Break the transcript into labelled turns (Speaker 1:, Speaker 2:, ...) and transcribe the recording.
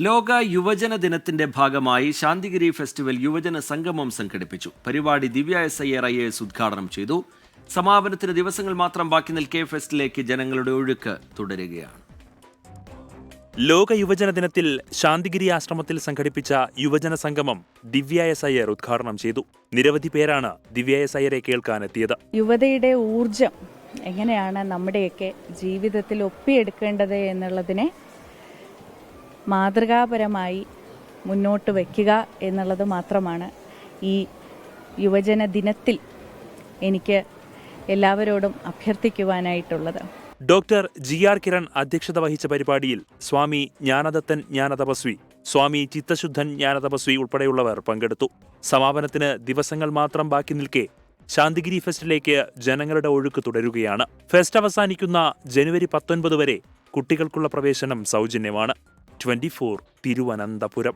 Speaker 1: ലോക യുവജന ദിനത്തിന്റെ ഭാഗമായി ശാന്തിഗിരി ഫെസ്റ്റിവൽ യുവജന സംഗമം സംഘടിപ്പിച്ചു. പരിപാടി ദിവ്യ IAS ഉദ്ഘാടനം ചെയ്തു. സമാപനത്തിന് ദിവസങ്ങൾ മാത്രം ബാക്കി നിൽക്കെ ഫെസ്റ്റിലേക്ക് ജനങ്ങളുടെ ഒഴുക്ക് തുടരുകയാണ്.
Speaker 2: ലോക യുവജന ദിനത്തിൽ ശാന്തിഗിരി ആശ്രമത്തിൽ സംഘടിപ്പിച്ച യുവജന സംഗമം ദിവ്യ IAS ഉദ്ഘാടനം ചെയ്തു. നിരവധി പേരാണ് ദിവ്യ IAS കേൾക്കാനെത്തിയത്.
Speaker 3: യുവതയുടെ ഊർജം എങ്ങനെയാണ് നമ്മുടെയൊക്കെ ജീവിതത്തിൽ ഒപ്പിയെടുക്കേണ്ടത് എന്നുള്ളതിനെ മാതൃകാപരമായി മുന്നോട്ട് വയ്ക്കുക എന്നുള്ളത് മാത്രമാണ് ഈ യുവജന ദിനത്തിൽ എനിക്ക് എല്ലാവരോടും അഭ്യർത്ഥിക്കുവാനായിട്ടുള്ളത്.
Speaker 2: ഡോക്ടർ GR കിരൺ അധ്യക്ഷത വഹിച്ച പരിപാടിയിൽ സ്വാമി ജ്ഞാനദത്തൻ ജ്ഞാനതപസ്വി, സ്വാമി ചിത്തശുദ്ധൻ ജ്ഞാനതപസ്വി ഉൾപ്പെടെയുള്ളവർ പങ്കെടുത്തു. സമാപനത്തിന് ദിവസങ്ങൾ മാത്രം ബാക്കി നിൽക്കെ ശാന്തിഗിരി ഫെസ്റ്റിലേക്ക് ജനങ്ങളുടെ ഒഴുക്ക് തുടരുകയാണ്. ഫെസ്റ്റ് അവസാനിക്കുന്ന ജനുവരി 19 വരെ കുട്ടികൾക്കുള്ള പ്രവേശനം സൗജന്യമാണ്. 24 തിരുവനന്തപുരം.